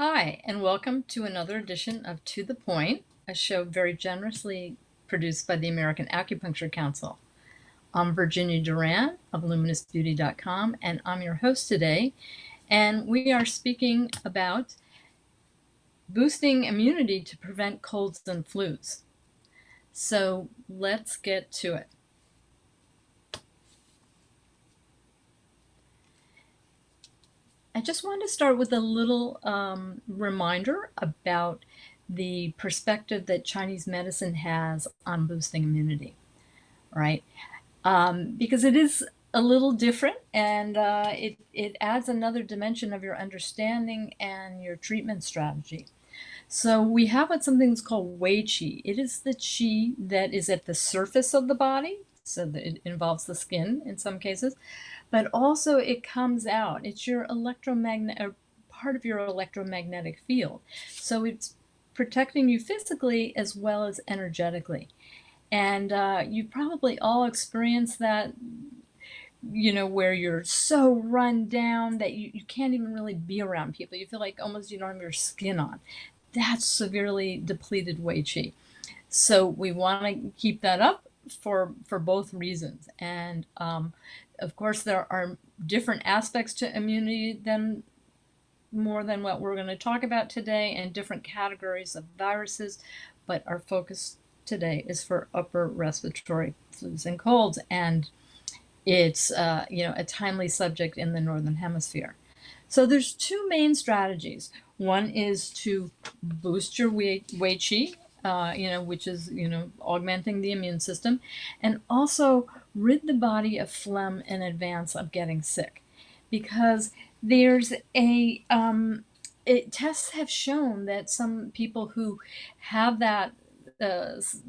Hi, and welcome to another edition of To the Point, a show very generously produced by the American Acupuncture Council. I'm Virginia Duran of LuminousBeauty.com, and I'm your host today. And we are speaking about boosting immunity to prevent colds and flus. So let's get to it. I just wanted to start with a little reminder about the perspective that Chinese medicine has on boosting immunity, right? Because it is a little different, and it adds another dimension of your understanding and your treatment strategy. So we have what something's called Wei Qi. It is the qi that is at the surface of the body, so that it involves the skin in some cases, but also it comes out. It's your electromagnetic, part of your electromagnetic field. So it's protecting you physically as well as energetically. And you probably all experienced that, where you're so run down that you can't even really be around people. You feel like almost you don't have your skin on. That's severely depleted Wei Qi. So we want to keep that up for both reasons. And of course, there are different aspects to immunity than more than what we're going to talk about today, and different categories of viruses. But our focus today is for upper respiratory flus and colds, and it's a timely subject in the Northern Hemisphere. So there's two main strategies. One is to boost your Wei Qi, which is, augmenting the immune system, and also rid the body of phlegm in advance of getting sick. Because there's tests have shown that some people who have that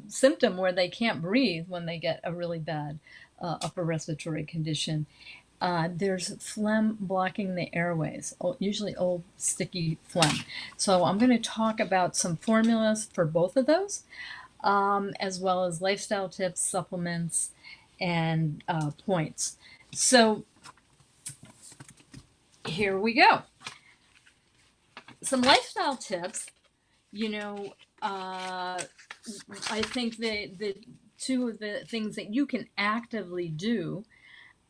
symptom where they can't breathe when they get a really bad upper respiratory condition, there's phlegm blocking the airways, usually old sticky phlegm. So I'm going to talk about some formulas for both of those, as well as lifestyle tips, supplements, and points. So here we go. Some lifestyle tips. I think the two of the things that you can actively do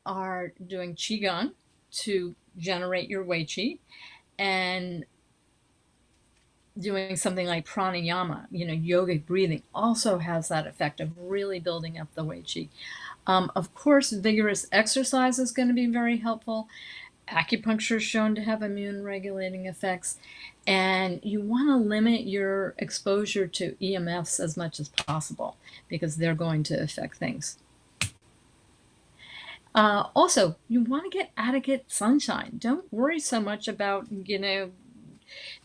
are doing qigong to generate your Wei Qi, and doing something like pranayama, yogic breathing, also has that effect of really building up the Wei Qi. Of course, vigorous exercise is going to be very helpful. Acupuncture is shown to have immune regulating effects, and you want to limit your exposure to EMFs as much as possible because they're going to affect things. Also, you want to get adequate sunshine. Don't worry so much about,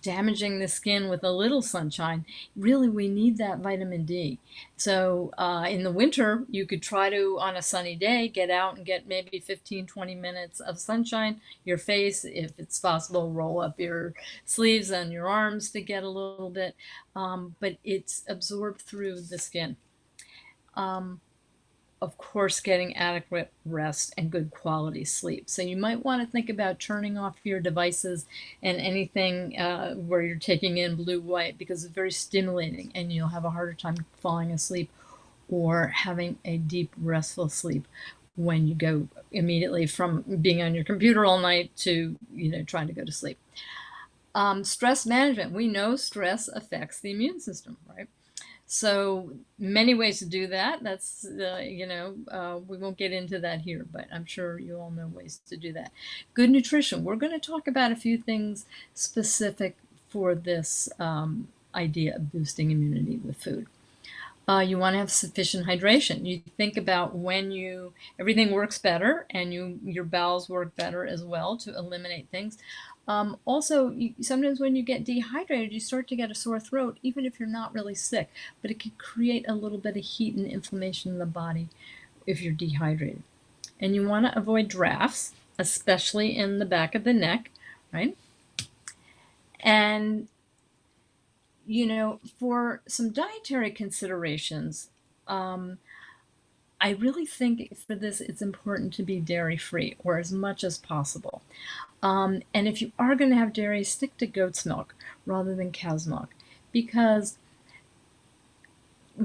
damaging the skin with a little sunshine. Really, we need that vitamin D. So in the winter, you could try to, on a sunny day, get out and get maybe 15-20 minutes of sunshine. Your face, if it's possible, roll up your sleeves and your arms to get a little bit, but it's absorbed through the skin. Of course, getting adequate rest and good quality sleep. So you might want to think about turning off your devices and anything where you're taking in blue white, because it's very stimulating and you'll have a harder time falling asleep or having a deep restful sleep when you go immediately from being on your computer all night to trying to go to sleep. Stress management. We know stress affects the immune system, right? So many ways to do that. That's, we won't get into that here, but I'm sure you all know ways to do that. Good nutrition. We're going to talk about a few things specific for this idea of boosting immunity with food. You want to have sufficient hydration. You think about when everything works better, and your bowels work better as well to eliminate things. Also, sometimes when you get dehydrated, you start to get a sore throat, even if you're not really sick, but it can create a little bit of heat and inflammation in the body if you're dehydrated. And you want to avoid drafts, especially in the back of the neck, right? And for some dietary considerations, I, I really think for this, it's important to be dairy-free or as much as possible. And if you are going to have dairy, stick to goat's milk rather than cow's milk, because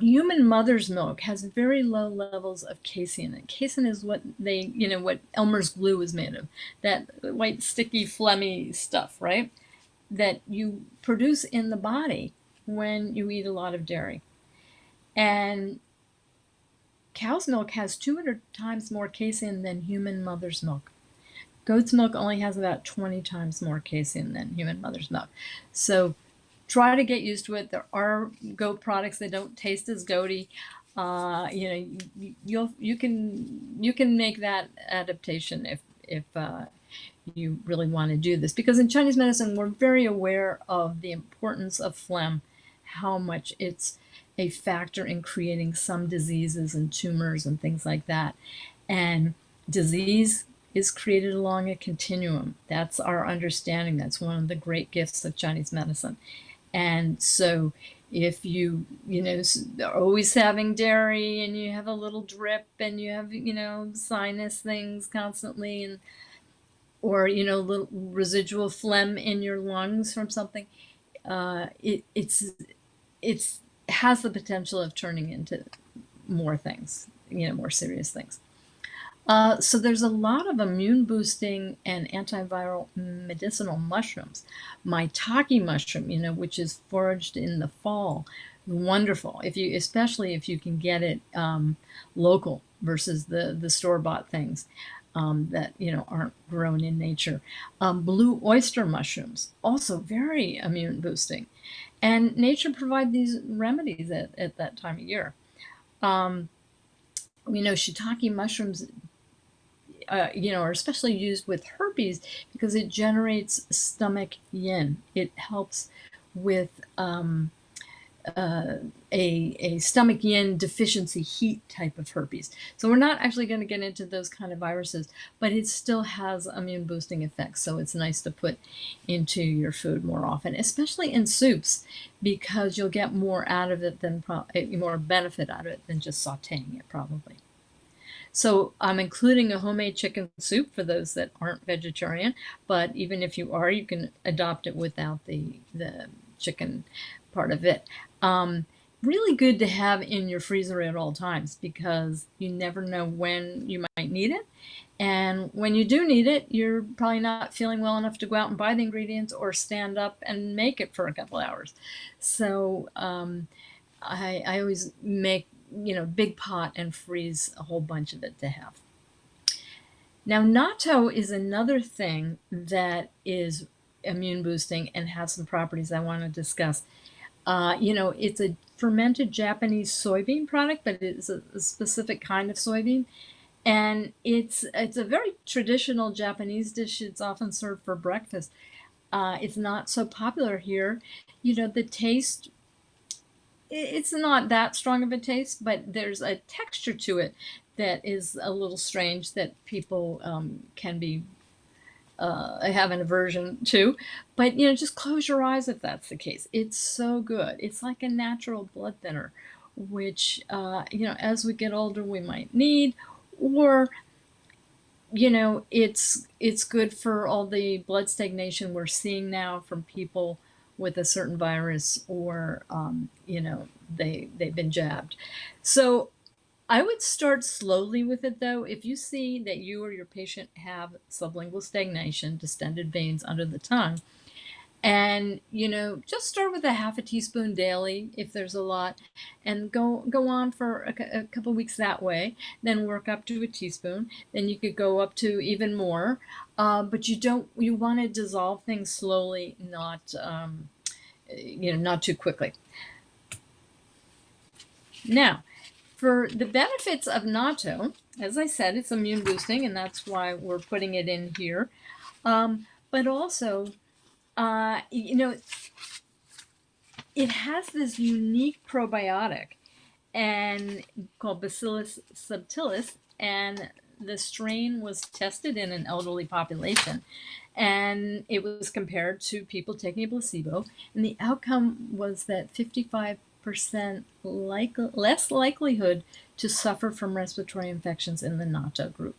human mother's milk has very low levels of casein. And casein is what what Elmer's glue is made of, that white, sticky, phlegmy stuff, right? That you produce in the body when you eat a lot of dairy. And cow's milk has 200 times more casein than human mother's milk. Goat's milk only has about 20 times more casein than human mother's milk. So try to get used to it. There are goat products that don't taste as goaty. You can make that adaptation if you really want to do this, because in Chinese medicine we're very aware of the importance of phlegm, how much it's a factor in creating some diseases and tumors and things like that. And disease is created along a continuum. That's our understanding. That's one of the great gifts of Chinese medicine. And so if are always having dairy and you have a little drip and you have, sinus things constantly, and or, little residual phlegm in your lungs from something, it's has the potential of turning into more things, more serious things. So there's a lot of immune boosting and antiviral medicinal mushrooms. Maitake mushroom, which is foraged in the fall, wonderful. Especially if you can get it local versus the store-bought things that aren't grown in nature. Blue oyster mushrooms, also very immune boosting, and nature provides these remedies at that time of year. Shiitake mushrooms are especially used with herpes because it generates stomach yin. It helps with a stomach yin deficiency heat type of herpes. So we're not actually going to get into those kind of viruses, but it still has immune boosting effects. So it's nice to put into your food more often, especially in soups, because you'll get more out of it than more benefit out of it than just sauteing it, probably. So I'm including a homemade chicken soup for those that aren't vegetarian, but even if you are, you can adopt it without the chicken part of it. Really good to have in your freezer at all times, because you never know when you might need it. And when you do need it, you're probably not feeling well enough to go out and buy the ingredients or stand up and make it for a couple hours. So I always make big pot and freeze a whole bunch of it to have. Now, natto is another thing that is immune boosting and has some properties I want to discuss. It's a fermented Japanese soybean product, but it's a specific kind of soybean. And it's a very traditional Japanese dish. It's often served for breakfast. It's not so popular here. The taste, it's not that strong of a taste, but there's a texture to it that is a little strange that people can be have an aversion to. But just close your eyes if that's the case. It's so good. It's like a natural blood thinner, which as we get older we might need, or it's good for all the blood stagnation we're seeing now from people with a certain virus, or they've been jabbed. So I would start slowly with it, though. If you see that you or your patient have sublingual stagnation, distended veins under the tongue, and just start with a half a teaspoon daily if there's a lot, and go on for a couple weeks that way, then work up to a teaspoon. Then you could go up to even more, but you want to dissolve things slowly, not not too quickly. Now, for the benefits of natto, as I said, it's immune boosting, and that's why we're putting it in here. But also, it has this unique probiotic and called Bacillus subtilis, and the strain was tested in an elderly population, and it was compared to people taking a placebo, and the outcome was that 55% less likelihood to suffer from respiratory infections in the natto group.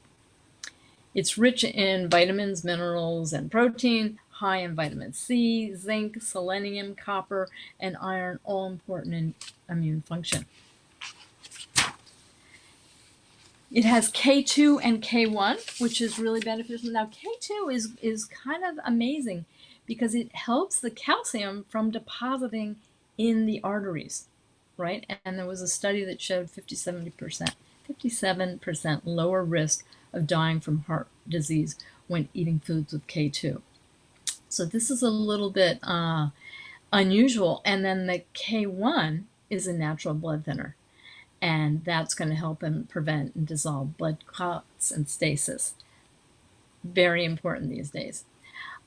It's rich in vitamins, minerals, and protein, high in vitamin C, zinc, selenium, copper, and iron, all important in immune function. It has K2 and K1, which is really beneficial. Now, K2 is kind of amazing because it helps the calcium from depositing in the arteries, right? And there was a study that showed 57% lower risk of dying from heart disease when eating foods with K2. So this is a little bit unusual. And then the K1 is a natural blood thinner, and that's going to help them prevent and dissolve blood clots and stasis. Very important these days.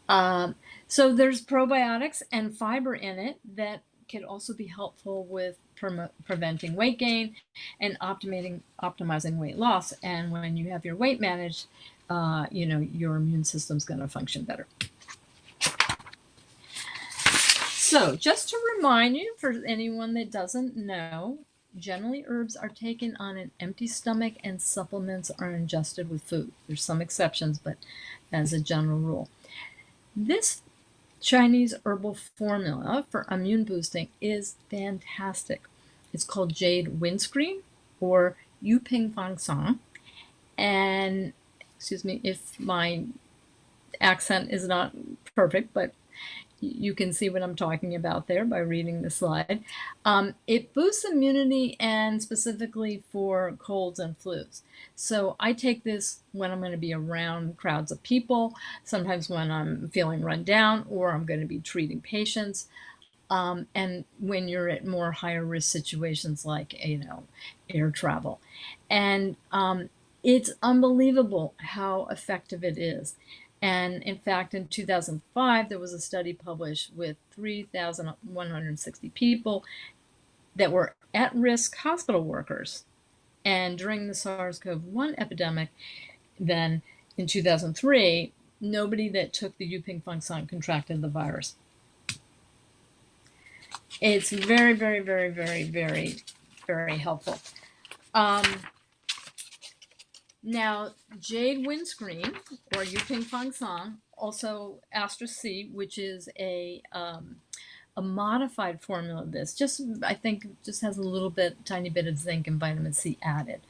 So there's probiotics and fiber in it that can also be helpful with preventing weight gain and optimizing weight loss. And when you have your weight managed, your immune system's going to function better. So just to remind you, for anyone that doesn't know, generally herbs are taken on an empty stomach and supplements are ingested with food. There's some exceptions, but as a general rule. This Chinese herbal formula for immune boosting is fantastic. It's called Jade Windscreen or Yuping Fang Song. And excuse me if my accent is not perfect, but you can see what I'm talking about there by reading the slide. It boosts immunity and specifically for colds and flus. So I take this when I'm going to be around crowds of people, sometimes when I'm feeling run down or I'm going to be treating patients. And when you're at more higher risk situations like, air travel. And it's unbelievable how effective it is. And in fact, in 2005, there was a study published with 3,160 people that were at-risk hospital workers. And during the SARS-CoV-1 epidemic, then in 2003, nobody that took the Yuping Fang Song contracted the virus. It's very, very, very, very, very, very helpful. Now, Jade Windscreen, or Yuping Fang Song, also Astra C, which is a modified formula of this. I think just has a little bit, tiny bit of zinc and vitamin C added.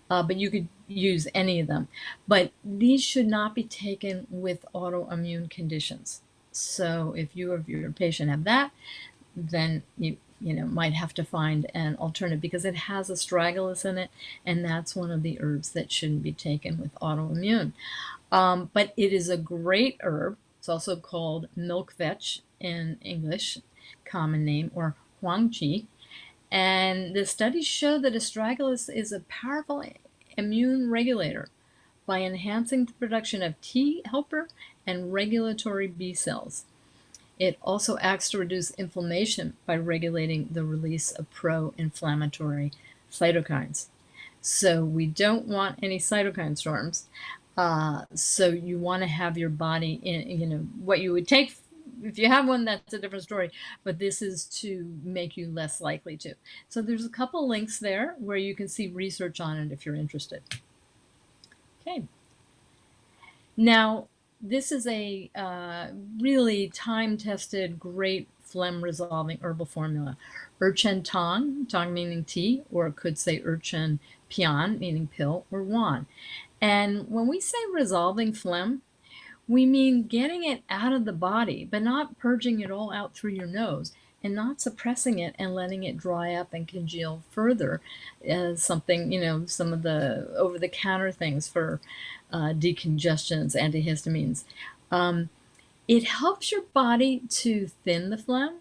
But you could use any of them. But these should not be taken with autoimmune conditions. So if you or your patient have that, then you might have to find an alternative because it has astragalus in it, and that's one of the herbs that shouldn't be taken with autoimmune. But it is a great herb. It's also called milk vetch in English, common name, or huangqi. And the studies show that astragalus is a powerful immune regulator by enhancing the production of T helper and regulatory B cells. It also acts to reduce inflammation by regulating the release of pro-inflammatory cytokines. So we don't want any cytokine storms. So you want to have your body in, what you would take. If you have one, that's a different story. But this is to make you less likely to. So there's a couple links there where you can see research on it if you're interested. Okay. Now, this is a really time-tested, great phlegm-resolving herbal formula. Urchin Tong, Tong meaning tea, or it could say Urchin Pian, meaning pill, or Wan. And when we say resolving phlegm, we mean getting it out of the body, but not purging it all out through your nose and not suppressing it and letting it dry up and congeal further as something, some of the over-the-counter things for decongestants, antihistamines. It helps your body to thin the phlegm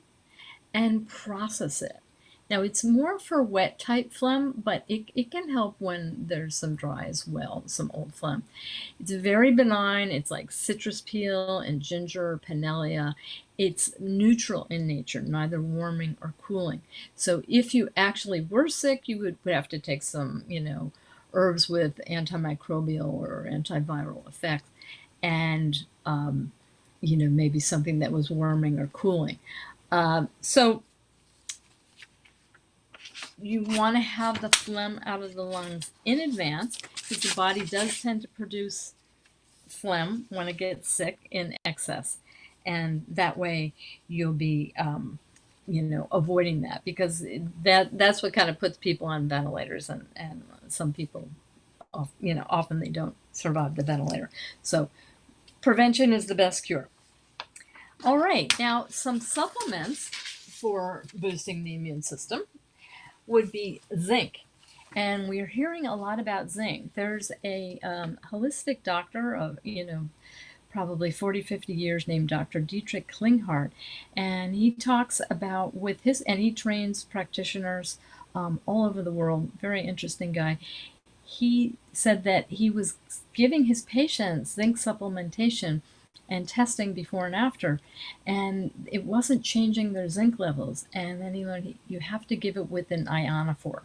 and process it. Now, it's more for wet type phlegm, but it can help when there's some dry as well, some old phlegm. It's very benign. It's like citrus peel and ginger, Pinellia. It's neutral in nature, neither warming or cooling. So if you actually were sick, you would have to take some, herbs with antimicrobial or antiviral effects, and maybe something that was warming or cooling. So you want to have the phlegm out of the lungs in advance, because the body does tend to produce phlegm when it gets sick in excess. And that way you'll be, avoiding that, because that's what kind of puts people on ventilators, and some people, often they don't survive the ventilator. So prevention is the best cure. All right, now some supplements for boosting the immune system would be zinc. And we're hearing a lot about zinc. There's a holistic doctor of, probably 40, 50 years named Dr. Dietrich Klinghardt. And he talks about and he trains practitioners all over the world. Very interesting guy. He said that he was giving his patients zinc supplementation and testing before and after, and it wasn't changing their zinc levels. And then he learned you have to give it with an ionophore.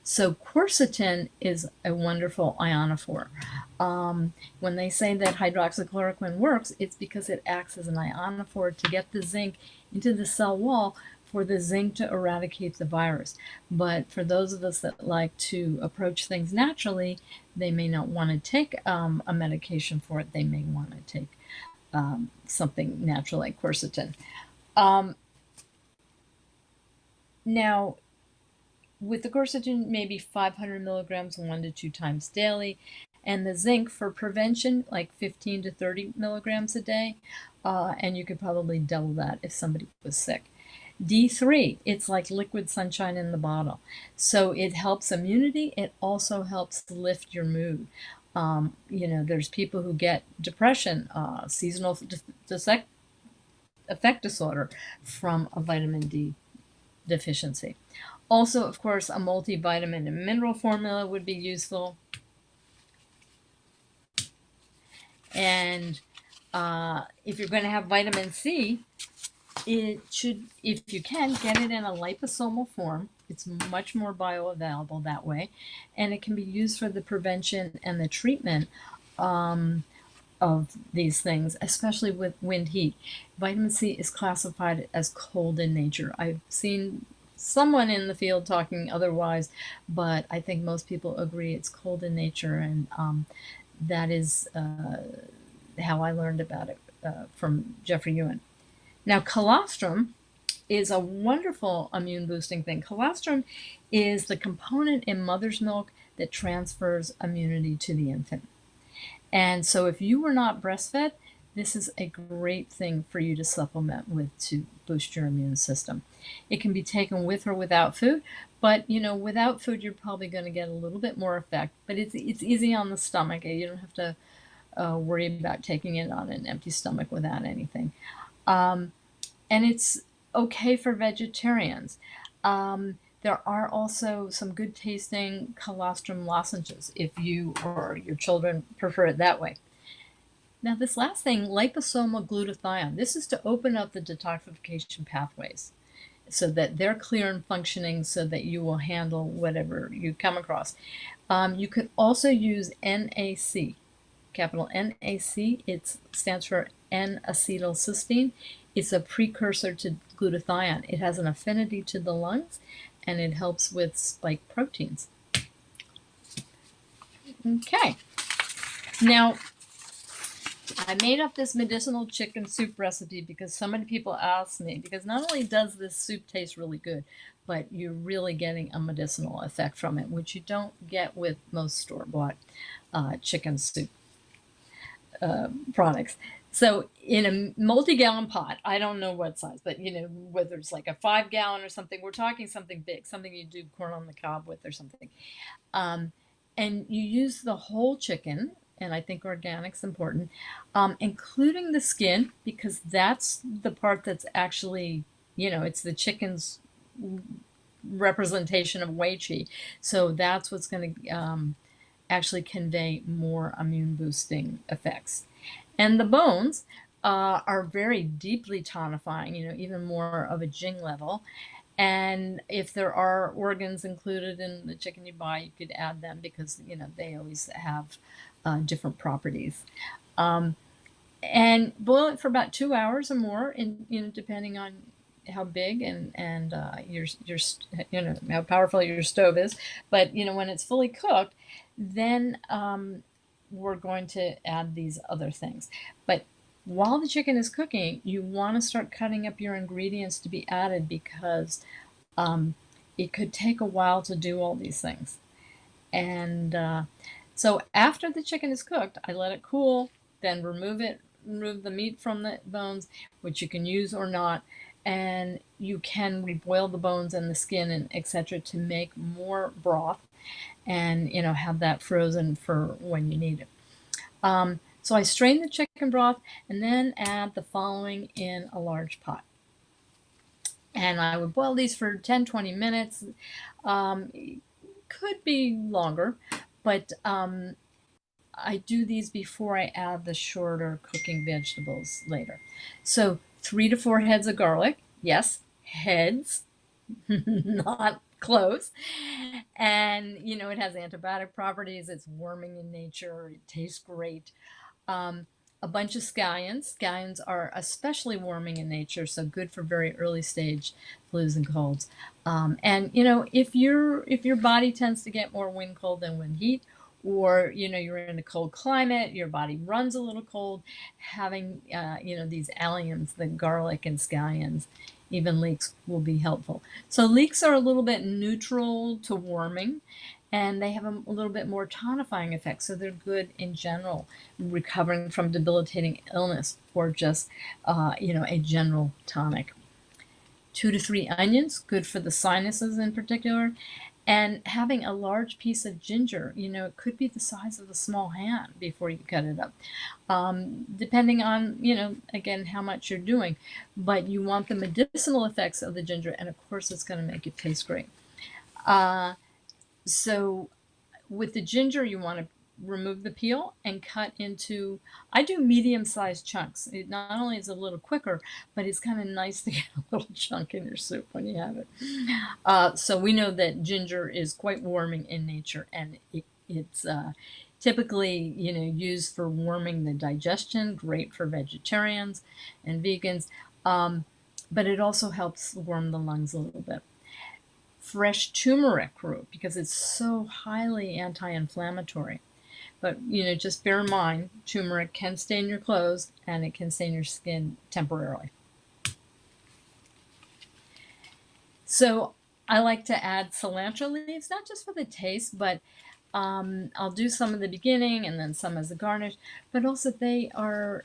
So quercetin is a wonderful ionophore. When they say that hydroxychloroquine works, it's because it acts as an ionophore to get the zinc into the cell wall for the zinc to eradicate the virus. But for those of us that like to approach things naturally, they may not want to take a medication for it. They may want to take something natural like quercetin. Now, with the quercetin, maybe 500 milligrams 1 to 2 times daily, and the zinc for prevention, like 15 to 30 milligrams a day, and you could probably double that if somebody was sick. D3, it's like liquid sunshine in the bottle. So it helps immunity. It also helps lift your mood. There's people who get depression, seasonal affect disorder from a vitamin D deficiency. Also, of course, a multivitamin and mineral formula would be useful. And if you're going to have vitamin C, it should, if you can, get it in a liposomal form. It's much more bioavailable that way. And it can be used for the prevention and the treatment of these things, especially with wind heat. Vitamin C is classified as cold in nature. I've seen someone in the field talking otherwise, but I think most people agree it's cold in nature, and that is how I learned about it from Jeffrey Ewan. Now, colostrum is a wonderful immune boosting thing. Colostrum is the component in mother's milk that transfers immunity to the infant. And so if you were not breastfed, this is a great thing for you to supplement with to boost your immune system. It can be taken with or without food, but without food, you're probably going to get a little bit more effect, but it's easy on the stomach. You don't have to worry about taking it on an empty stomach without anything. And it's okay for vegetarians. There are also some good tasting colostrum lozenges if you or your children prefer it that way. Now, this last thing, liposomal glutathione, this is to open up the detoxification pathways so that they're clear and functioning, so that you will handle whatever you come across. You could also use NAC, capital NAC. It stands for N-acetylcysteine. It's a precursor to glutathione. It has an affinity to the lungs, and it helps with spike proteins. Okay. Now, I made up this medicinal chicken soup recipe because so many people ask me, because not only does this soup taste really good, but you're really getting a medicinal effect from it, which you don't get with most store-bought chicken soup products. So in a multi-gallon pot, I don't know what size, but whether it's like a 5-gallon or something, we're talking something big, something you do corn on the cob with or something. And you use the whole chicken, and I think organic's important, including the skin, because that's the part that's actually, it's the chicken's representation of wei qi. So that's what's going to actually convey more immune boosting effects. And the bones are very deeply tonifying, even more of a Jing level. And if there are organs included in the chicken you buy, you could add them, because they always have different properties. And boil it for about 2 hours or more, and depending on how big and you know how powerful your stove is. But you know when it's fully cooked, then we're going to add these other things. But while the chicken is cooking, you want to start cutting up your ingredients to be added because um, it could take a while to do all these things. And so after the chicken is cooked, I let it cool, then remove the meat from the bones, which you can use or not, and you can reboil the bones and the skin and etc. to make more broth and you know have that frozen for when you need it. So I strain the chicken broth and then add the following in a large pot. And I would boil these for 10-20 minutes. Could be longer, but I do these before I add the shorter cooking vegetables later. So 3 to 4 heads of garlic. Yes, heads, not cloves. And, you know, it has antibiotic properties. It's warming in nature. It tastes great. Um, a bunch of scallions. Scallions are especially warming in nature, so good for very early stage flus and colds. And you know, if your body tends to get more wind cold than wind heat, or you know you're in a cold climate, your body runs a little cold, having you know these alliums, the garlic and scallions, even leeks will be helpful. So leeks are a little bit neutral to warming and they have a little bit more tonifying effect. So they're good in general, recovering from debilitating illness or just, you know, a general tonic. 2 to 3 onions, good for the sinuses in particular. And having a large piece of ginger, you know, it could be the size of a small hand before you cut it up, depending on, you know, again, how much you're doing. But you want the medicinal effects of the ginger, and of course, it's going to make it taste great. So with the ginger, you want to remove the peel and cut into, I do medium-sized chunks. It not only is a little quicker, but it's kind of nice to get a little chunk in your soup when you have it. So we know that ginger is quite warming in nature, and it's typically, you know, used for warming the digestion, great for vegetarians and vegans, but it also helps warm the lungs a little bit. Fresh turmeric root because it's so highly anti-inflammatory. But you know, just bear in mind, turmeric can stain your clothes and it can stain your skin temporarily. So I like to add cilantro leaves, not just for the taste, but I'll do some in the beginning and then some as a garnish, but also they are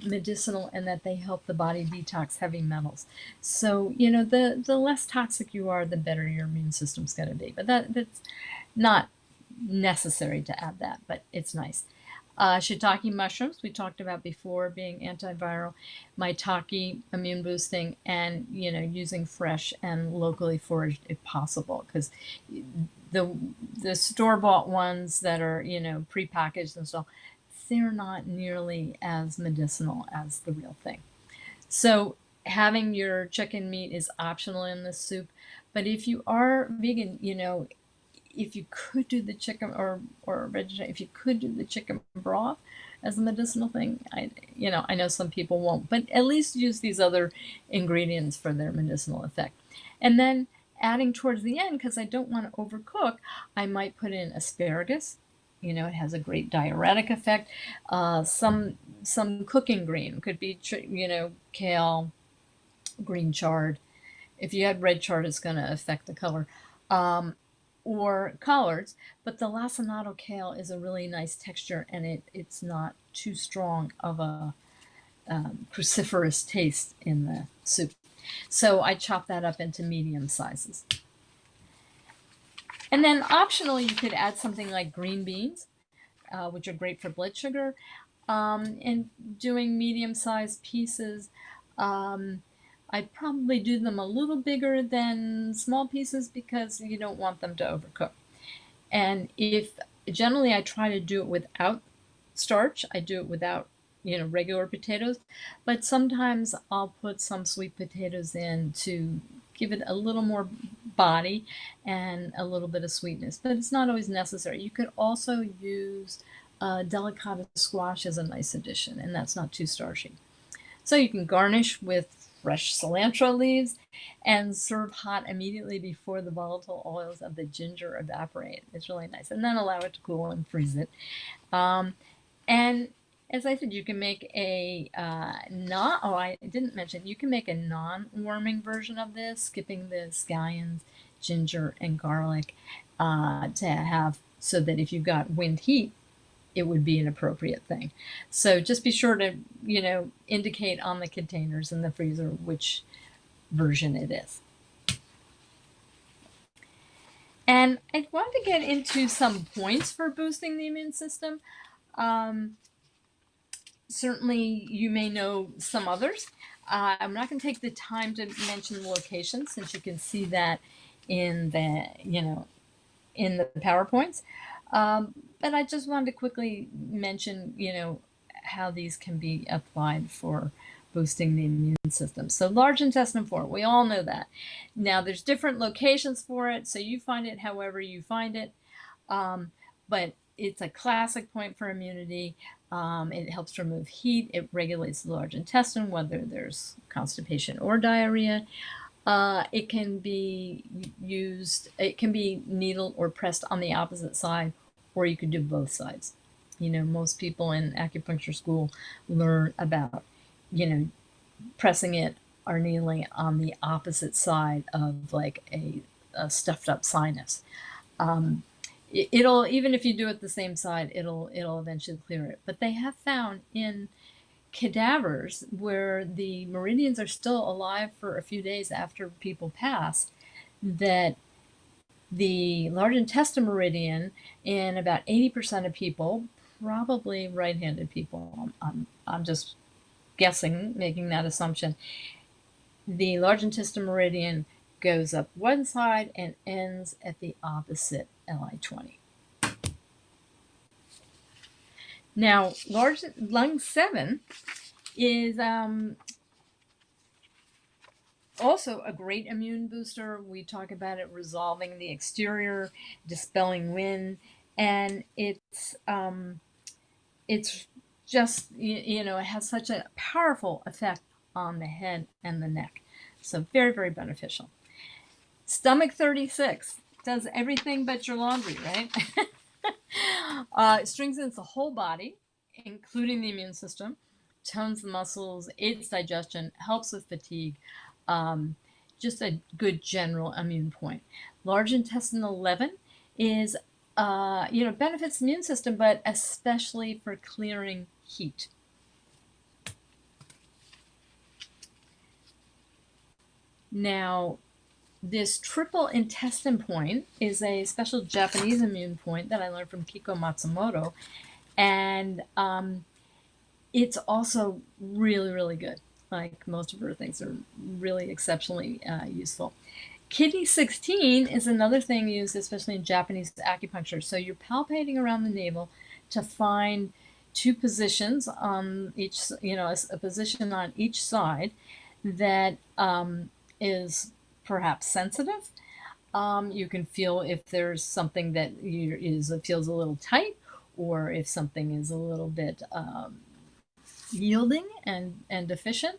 medicinal in that they help the body detox heavy metals. So, you know, the less toxic you are, the better your immune system's going to be. But that's not necessary to add that, but it's nice. Shiitake mushrooms, we talked about before, being antiviral, maitake, immune boosting, and you know using fresh and locally foraged if possible, because the the store bought ones that are you know prepackaged and stuff, they're not nearly as medicinal as the real thing. So having your chicken meat is optional in this soup, but if you are vegan, you know if you could do the chicken or vegetarian, if you could do the chicken broth as a medicinal thing, I know some people won't, but at least use these other ingredients for their medicinal effect. And then adding towards the end, because I don't want to overcook, I might put in asparagus. You know, it has a great diuretic effect. Some cooking green could be, you know, kale, green chard. If you had red chard, it's going to affect the color. Um, or collards, but the lacinato kale is a really nice texture and it's not too strong of a cruciferous taste in the soup. So I chop that up into medium sizes. And then optionally, you could add something like green beans, which are great for blood sugar, and doing medium sized pieces. I'd probably do them a little bigger than small pieces because you don't want them to overcook. And if generally I try to do it without starch, I do it without, you know, regular potatoes, but sometimes I'll put some sweet potatoes in to give it a little more body and a little bit of sweetness, but it's not always necessary. You could also use delicata squash as a nice addition, and that's not too starchy. So you can garnish with fresh cilantro leaves, and serve hot immediately before the volatile oils of the ginger evaporate. It's really nice. And then allow it to cool and freeze it. Um, and as I said, you can make a I didn't mention, you can make a non-warming version of this, skipping the scallions, ginger, and garlic to have so that if you've got wind heat, it would be an appropriate thing. So just be sure to, indicate on the containers in the freezer which version it is. And I want to get into some points for boosting the immune system. Certainly you may know some others. I'm not going to take the time to mention the locations since you can see that in the, in the PowerPoints. But I just wanted to quickly mention, how these can be applied for boosting the immune system. So large intestine 4, we all know that. Now there's different locations for it, so you find it however you find it. But it's a classic point for immunity. It helps to remove heat. It regulates the large intestine, whether there's constipation or diarrhea. It can be used, it can be needled or pressed on the opposite side, or you could do both sides. Most people in acupuncture school learn about, pressing it or needling on the opposite side of like a stuffed up sinus. It'll, even if you do it the same side, it'll eventually clear it. But they have found in cadavers where the meridians are still alive for a few days after people pass, that the large intestine meridian in about 80% of people, probably right-handed people, I'm just guessing, making that assumption, the large intestine meridian goes up one side and ends at the opposite LI20. Now, lung 7 is also a great immune booster. We talk about it resolving the exterior, dispelling wind, and it's just, it has such a powerful effect on the head and the neck. So very, very beneficial. Stomach 36 does everything but your laundry, right? It strengthens the whole body, including the immune system, tones the muscles, aids digestion, helps with fatigue. Just a good general immune point. Large intestine 11 is, benefits the immune system, but especially for clearing heat. Now, this triple intestine point is a special Japanese immune point that I learned from Kiko Matsumoto. And it's also really, really good. Like most of her things are really exceptionally useful. Kidney 16 is another thing used, especially in Japanese acupuncture. So you're palpating around the navel to find two positions on each, a position on each side that is perhaps sensitive. You can feel if there's something that feels a little tight, or if something is a little bit yielding and deficient.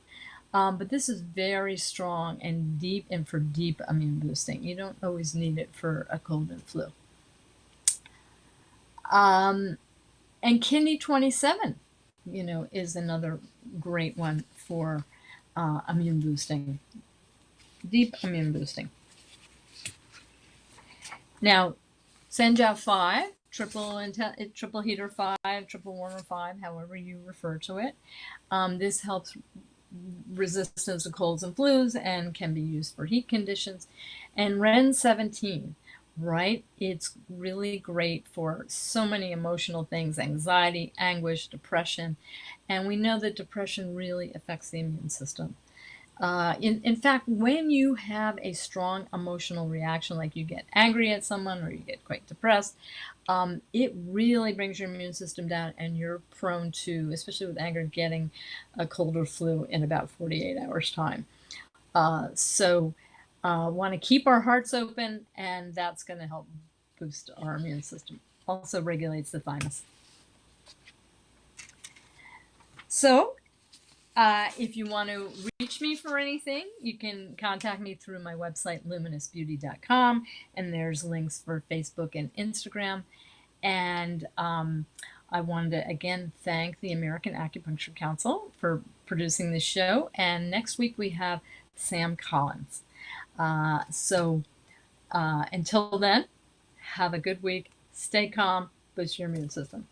But this is very strong and deep, and for deep immune boosting. You don't always need it for a cold and flu. And kidney 27, is another great one for immune boosting, deep immune boosting. Now, Senja 5, triple heater 5, triple warmer 5, however you refer to it. This helps resistance to colds and flus and can be used for heat conditions. And Ren 17, right? It's really great for so many emotional things: anxiety, anguish, depression. And we know that depression really affects the immune system. In fact, when you have a strong emotional reaction, like you get angry at someone or you get quite depressed, it really brings your immune system down, and you're prone to, especially with anger, getting a cold or flu in about 48 hours time. So want to keep our hearts open, and that's going to help boost our immune system. Also regulates the thymus. So If you want to reach me for anything, you can contact me through my website, luminousbeauty.com, and there's links for Facebook and Instagram. And I wanted to again thank the American Acupuncture Council for producing this show. And next week we have Sam Collins. So until then, have a good week. Stay calm. Boost your immune system.